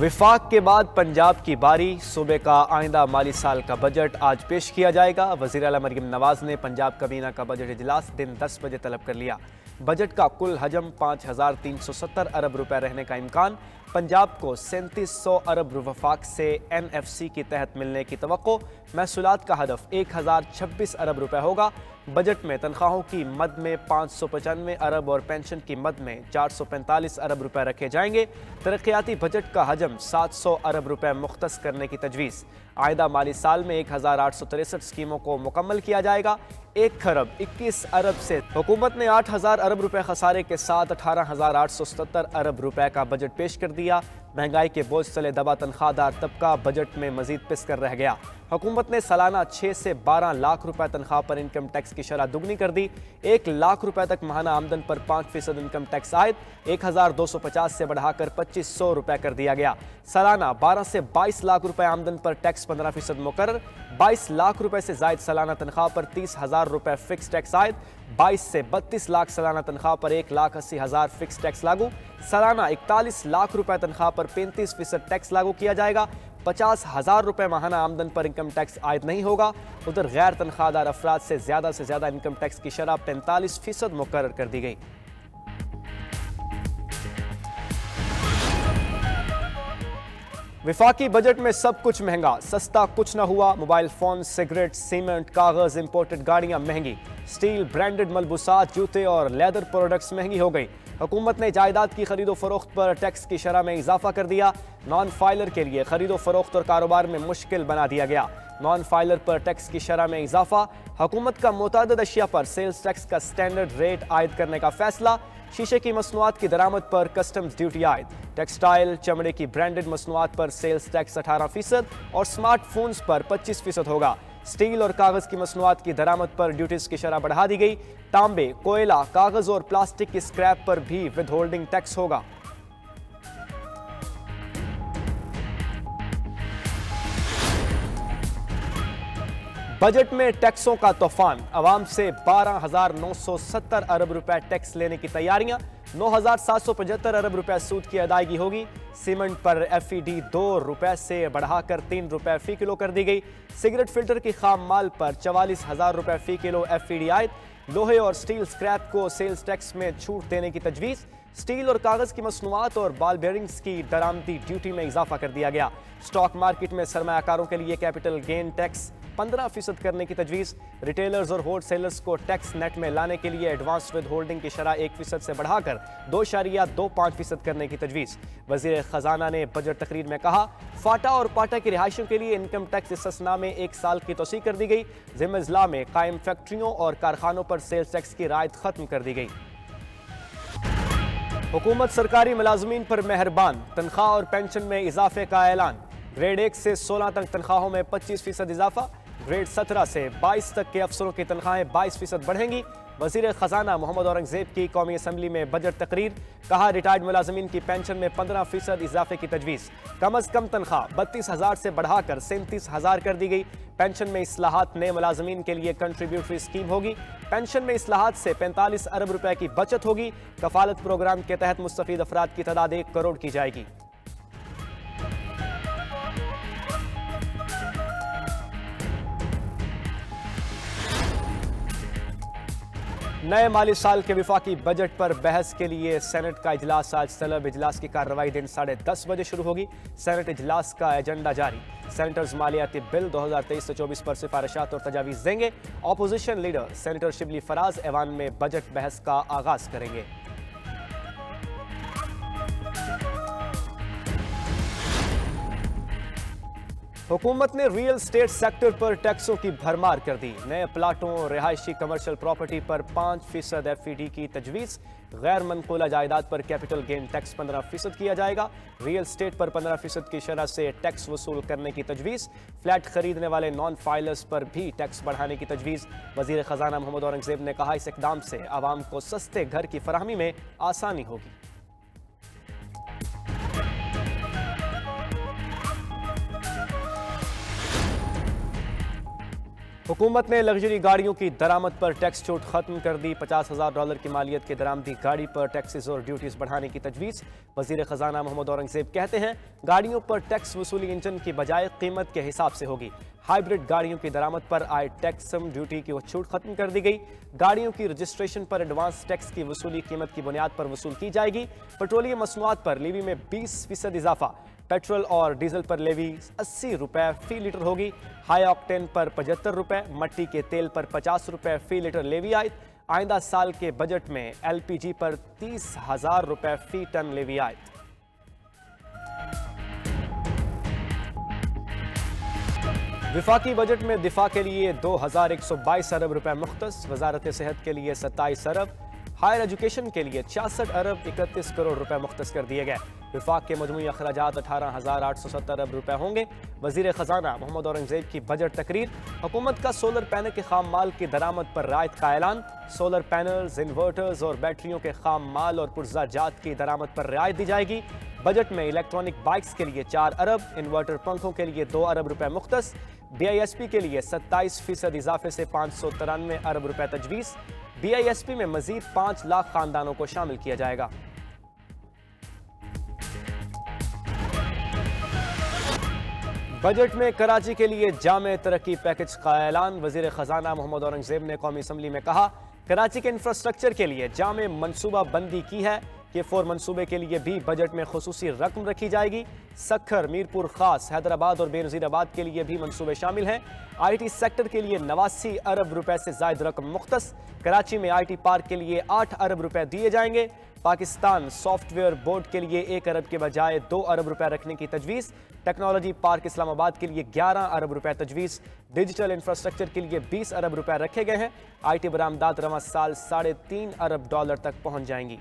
विफाक के बाद पंजाब की बारी। सूबे का आइंदा माली साल का बजट आज पेश किया जाएगा। वज़ीर आला मरियम नवाज ने पंजाब काबीना का बजट इजलास दिन 10 बजे तलब कर लिया। बजट का कुल हजम 5,370 अरब रुपए रहने का इम्कान। पंजाब को 3700 अरब वफाक से NFC के तहत मिलने की तवक्को। महसूलात का हदफ 1026 अरब रुपए होगा। बजट में तनख्वाहों की मद में 595 अरब और पेंशन की मद में 445 अरब रुपए रखे जाएंगे। तरक्याती बजट का हजम 700 अरब रुपए मुख्तस करने की तजवीज़। आइंदा माली साल में 1863 स्कीमों को मुकम्मल किया जाएगा। 1 खरब 21 अरब से हुकूमत ने 8000 अरब रुपए खसारे के साथ 18,877 अरब रुपए का बजट पेश कर दिया। महंगाई के बोझ तले दबा तनख्वाहदार तबका बजट में मजीद पिस कर रह गया। हुकूमत ने सालाना 6 से 12 लाख रुपए तनख्वाह पर इनकम टैक्स की शरह दुगनी कर दी। 1 लाख रुपए तक माहाना आमदन पर 5% इनकम टैक्स आयद 1250 से बढ़ाकर 2500 रुपए कर दिया गया। सालाना 12 से 22 लाख रुपए आमदन पर टैक्स 15% मुकर्रर। 22 लाख रुपए से जायद सालाना तनख्वाह पर 30,000 रुपए फिक्स टैक्स आयद। 22 से 32 लाख सालाना तनख्वाह पर 1,80,000 फिक्स टैक्स लागू। सालाना 41 लाख रुपए तनख्वाह पर 35% टैक्स लागू किया जाएगा। 50,000 रुपए माहाना आमदन पर इनकम टैक्स आयद नहीं होगा। उधर गैर तनख्वाहदार अफराद से ज्यादा इनकम टैक्स की शरह 45% मुकर्रर कर दी गई। विफाकी बजट में सब कुछ महंगा, सस्ता कुछ न हुआ। मोबाइल फोन, सिगरेट, सीमेंट, कागज, इंपोर्टेड गाड़ियां महंगी। स्टील, ब्रांडेड मलबूसात, जूते और लेदर प्रोडक्ट्स महंगी हो गई। हुकूमत ने जायदाद की खरीदो फरोख्त पर टैक्स की शरह में इजाफा कर दिया। नॉन फाइलर के लिए खरीदो फरोख्त और कारोबार में मुश्किल बना दिया गया। नॉन फाइलर पर टैक्स की शरह में इजाफा। हुकूमत का मुतअद्दिद अशिया पर सेल्स टैक्स का स्टैंडर्ड रेट आयद करने का फैसला। शीशे की मसनूआत की दरामद पर कस्टम्स ड्यूटी आयद। टेक्सटाइल, चमड़े की ब्रांडेड मसनूआत पर सेल्स टैक्स 18% और स्मार्टफोन्स पर 25% होगा। स्टील और कागज की मसनूआत की दरामद पर ड्यूटीज की शरह बढ़ा दी गई। तांबे, कोयला, कागज और प्लास्टिक की स्क्रैप पर भी विद होल्डिंग टैक्स होगा। बजट में टैक्सों का तूफान। अवाम से 12,970 अरब रुपए टैक्स लेने की तैयारियां। 9,775 अरब रुपए सूद की अदायगी होगी। सीमेंट पर FED 2 रुपए से बढ़ाकर 3 रुपए फी किलो कर दी गई। सिगरेट फिल्टर की खाम माल पर 44,000 रुपए फी किलो FED आयद। लोहे और स्टील स्क्रैप को सेल्स टैक्स में छूट देने की तजवीज़। स्टील और कागज की मसनूआत और बॉल बेयरिंग्स की दरामदी ड्यूटी में इजाफा कर दिया गया। स्टॉक मार्केट में सरमायाकारों के लिए कैपिटल गेन टैक्स 15% करने की तजवीज़। रिटेलर्स और होल सेलर्स को टैक्स नेट में लाने के लिए एडवांस विद होल्डिंग की शरह 1% से बढ़ाकर 2.25% करने की तजवीज़। वज़ीर ख़जाना ने बजट तकरीर में कहा, फाटा और पाटा की रिहायशों के लिए इनकम टैक्स इस्तिस्ना में 1 साल की तोसी कर दी गई। ज़िम्मे ज़िला में कायम फैक्ट्रियों और कारखानों पर सेल्स टैक्स की रायत खत्म कर दी गई। हुकूमत सरकारी मुलाजमीन पर मेहरबान। तनख्वाह और पेंशन में इजाफे का ऐलान। ग्रेड 1 से 16 तक तनख्वाहों में 25% इजाफा। ग्रेड 17 से 22 तक के अफसरों की तनख्वाहें 22% बढ़ेंगी। वज़ीर ख़जाना मोहम्मद औरंगज़ेब की कौमी असम्बली में बजट तकरीर। कहा, रिटायर्ड मुलाजमीन की पेंशन में 15% इजाफे की तजवीज़। कम अज़ कम तनख्वाह 32,000 से बढ़ाकर 37,000 कर दी गई। पेंशन में इस्लाहात नए मुलाजमीन के लिए कंट्रीब्यूटरी स्कीम होगी। पेंशन में इस्लाहात से 45 अरब रुपए की बचत होगी। कफालत प्रोग्राम के तहत मुस्तफीद अफराद की तादाद 1 करोड़ की जाएगी। नए माली साल के विफाकी बजट पर बहस के लिए सेनेट का इजलास आज तलब। इजलास की कार्रवाई दिन 10:30 बजे शुरू होगी। सेनेट इजलास का एजेंडा जारी। सेनेटर्स मालियाती बिल 2023 से 24 पर सिफारिशात और तजावीज़ देंगे। Opposition leader senator Shibli Faraz ऐवान में बजट बहस का आगाज करेंगे। हुकूमत ने रियल स्टेट सेक्टर पर टैक्सों की भरमार कर दी। नए प्लाटों, रिहायशी कमर्शियल प्रॉपर्टी पर 5% FED की तजवीज़। गैर मनकूला जायदाद पर कैपिटल गेन टैक्स 15% किया जाएगा। रियल स्टेट पर 15% की शरह से टैक्स वसूल करने की तजवीज़। फ्लैट खरीदने वाले नॉन फाइलर्स पर भी टैक्स बढ़ाने की तजवीज़। वज़ीर ख़जाना मोहम्मद औरंगज़ेब ने कहा, इस इक़दाम से आवाम को सस्ते घर की फराहमी में आसानी होगी। हुकूमत ने लग्जरी गाड़ियों की दरामद पर टैक्स छूट खत्म कर दी। $50,000 की मालियत की दरामदी गाड़ी पर टैक्सेस और ड्यूटीज बढ़ाने की तजवीज़। वजीर खजाना मोहम्मद औरंगजेब कहते हैं गाड़ियों पर टैक्स वसूली इंजन की बजाय कीमत के हिसाब से होगी। हाइब्रिड गाड़ियों की दरामद पर आए टैक्स ड्यूटी की छूट खत्म कर दी गई। गाड़ियों की रजिस्ट्रेशन पर एडवांस टैक्स की वसूली कीमत की बुनियाद पर वसूल की जाएगी। पेट्रोलियम मसनूआत पर लीवी में 20% इजाफा। पेट्रोल और डीजल पर लेवी 80 रुपए फी लीटर होगी। हाई ऑक्टेन पर 75 रुपए, मट्टी के तेल पर 50 रुपए फी लीटर लेवी आयद। आइंदा साल के बजट में LPG पर 30,000 रुपए फी टन लेवी आयद। विफाकी बजट में दिफा के लिए 2,122 अरब रुपए मुख्तस, वजारत सेहत के लिए 27 अरब, हायर एजुकेशन के लिए 66 अरब 31 करोड़ रुपए मुख्तस कर दिए गए। विफाक के मजमूई अखराजात 18,870 अरब रुपए होंगे। वजीर खजाना मोहम्मद औरंगजेब की बजट तकरीर। हुकूमत का सोलर पैनल के खाम माल की दरामद पर रायत का ऐलान। सोलर पैनल्स, इन्वर्टर्स और बैटरियों के खाम माल और पुर्जा जात की दरामद पर रियायत दी जाएगी। बजट में इलेक्ट्रॉनिक बाइक्स के लिए 4 अरब, इन्वर्टर पंखों के लिए 2 अरब रुपए मुख्तस। BISP के लिए 27% इजाफे से 593 अरब रुपए तजवीज़। BISP में मजीद 5 लाख खानदानों को शामिल किया जाएगा। बजट में कराची के लिए जामे तरक्की पैकेज का ऐलान। वजीर खजाना मोहम्मद औरंगजेब ने कौमी असम्बली में कहा कराची के इंफ्रास्ट्रक्चर के लिए जामे मनसूबा बंदी की है। K4 मनसूबे के लिए भी बजट में खुसूसी रकम रखी जाएगी। सक्खर, मीरपुर खास, हैदराबाद और बेनज़ीराबाद के लिए भी मनसूबे शामिल हैं। IT सेक्टर के लिए 89 अरब रुपए से जायद रकम मुख्तस। कराची में IT पार्क के लिए 8 अरब रुपए दिए जाएंगे। पाकिस्तान सॉफ्टवेयर बोर्ड के लिए 1 अरब के बजाय 2 अरब रुपए रखने की तजवीज़। टेक्नोलॉजी पार्क इस्लामाबाद के लिए 11 अरब रुपए तजवीज़। डिजिटल इंफ्रास्ट्रक्चर के लिए 20 अरब रुपए रखे गए हैं। IT बरामदात रवां साल $3.5 अरब तक पहुंच जाएंगी।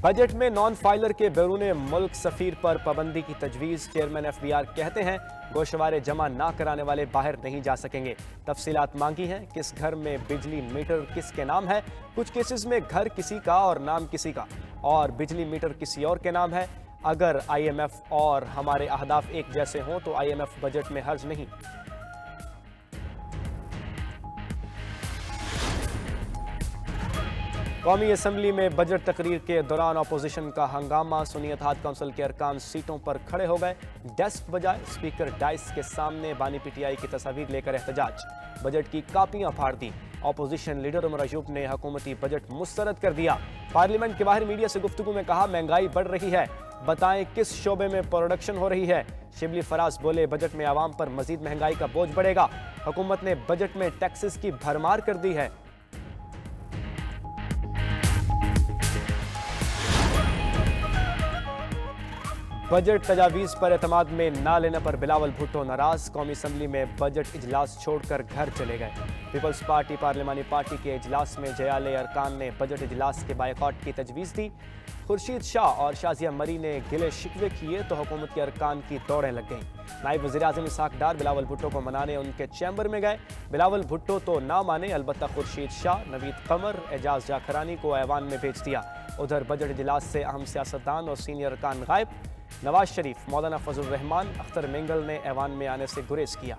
बजट में नॉन फाइलर के बैरून मुल्क सफीर पर पाबंदी की तजवीज़। चेयरमैन FBR कहते हैं गोशवारे जमा ना कराने वाले बाहर नहीं जा सकेंगे। तफसीलात मांगी हैं, किस घर में बिजली मीटर किसके नाम है। कुछ केसेस में घर किसी का और नाम किसी का और बिजली मीटर किसी और के नाम है। अगर IMF और हमारे अहदाफ एक जैसे हों तो IMF बजट में हर्ज नहीं। कौमी असम्बली में बजट तकरीर के दौरान अपोजिशन का हंगामा। सुन्नी इत्तेहाद काउंसिल के अरकान सीटों पर खड़े हो गए। डेस्क बजाए स्पीकर डाइस के सामने बानी PTI की तस्वीर लेकर एहतजाज। बजट की कापियां फाड़ दी। अपोजिशन लीडर उमर अयूब ने हुकूमती बजट मुस्तरद कर दिया। पार्लियामेंट के बाहर मीडिया से गुफ्तगू में कहा महंगाई बढ़ रही है, बताएं किस शोबे में प्रोडक्शन हो रही है। शिबली फराज बोले बजट में आवाम पर मजीद महंगाई का बोझ बढ़ेगा। हुकूमत ने बजट में टैक्सेस की भरमार कर दी है। बजट तजावीज़ पर एतमाद में ना लेने पर बिलावल भुट्टो नाराज। कौमी असम्बली में बजट इजलास छोड़कर घर चले गए। पीपल्स पार्टी पार्लिमानी पार्टी के इजलास में जयाले अरकान ने बजट इजलास के बायकॉट की तजवीज़ दी। खुर्शीद शाह और शाजिया मरी ने गिले शिकवे किए तो हुकूमत के अरकान की दौड़ें लग गईं। नायब वज़ीर आज़म इसहाक डार बिलावल भुट्टो को मनाने उनके चैम्बर में गए। बिलावल भुट्टो तो ना माने, अलबत्ता खुर्शीद शाह, नवीद कमर, एजाज जाखरानी को ऐवान में भेज दिया। उधर बजट इजलास से अहम सियासतदान और सीनियर अरकान गायब। नवाज शरीफ, मौलाना फजल रहमान, अख्तर मिंगल ने ऐवान में आने से गुरेज किया।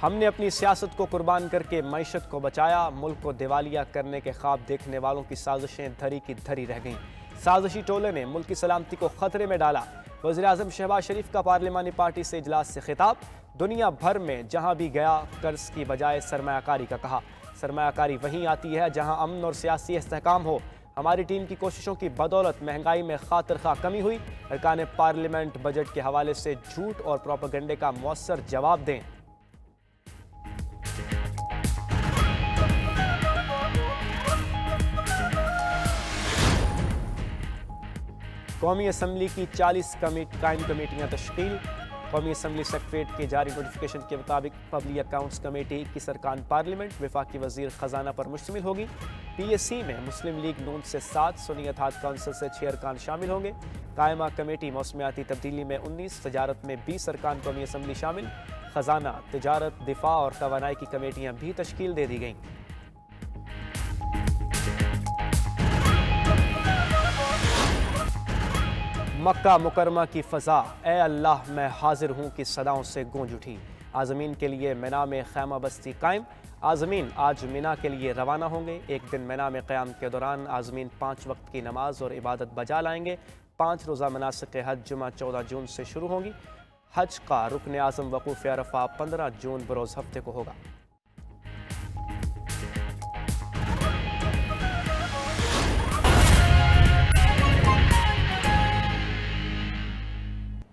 हमने अपनी सियासत को कुर्बान करके मईशत को बचाया। मुल्क को दिवालिया करने के ख्वाब देखने वालों की साजिशें धरी की धरी रह गईं। साजिशी टोले ने मुल्क की सलामती को खतरे में डाला। वज़ीर आज़म शहबाज शरीफ का पार्लिमानी पार्टी से इजलास से खिताब। दुनिया भर में जहां भी गया कर्ज की बजाय सरमायाकारी का कहा। सरमायाकारी वहीं आती है जहां अमन और सियासी इस्तेहकाम हो। हमारी टीम की कोशिशों की बदौलत महंगाई में खातिर खा कमी हुई। अरकान पार्लियामेंट बजट के हवाले से झूठ और प्रोपेगेंडे का मौसर जवाब दें। कौमी असम्बली की 40 कायम कमेटियां तश्कील। कौमी असम्बली सेक्रेटरीट के जारी नोटिफिकेशन के मुताबिक पब्लिक अकाउंट्स कमेटी की सरकान पार्लियामेंट वफाकी वजीर खजाना पर मुश्तमिल होगी। PAC में मुस्लिम लीग नून से 7, सुन्नी इत्तेहाद काउंसिल से 6 अरकान शामिल होंगे। कायमा कमेटी मौसमियाती तब्दीली में 19, तजारत में 20 अरकान कौमी असम्बली शामिल। खजाना, तिजारत, दिफा और तवानाई की कमेटियाँ भी तश्कील दे दी गईं। मक्का मुकरमा की फ़ज़ा ए अल्लाह मैं हाजिर हूँ की सदाओं से गूंज उठी। आज़मीन के लिए मिना में खैमा बस्ती कायम। आज़मीन आज मिना के लिए रवाना होंगे। एक दिन मिना में क़याम के दौरान आज़मीन 5 वक्त की नमाज और इबादत बजा लाएंगे। 5 रोज़ा मनासिक हज जुमा 14 जून से शुरू होंगी। हज का रुकन आज़म वक़ूफ़ अरफ़ा 15 जून बरोज़ हफ्ते को होगा।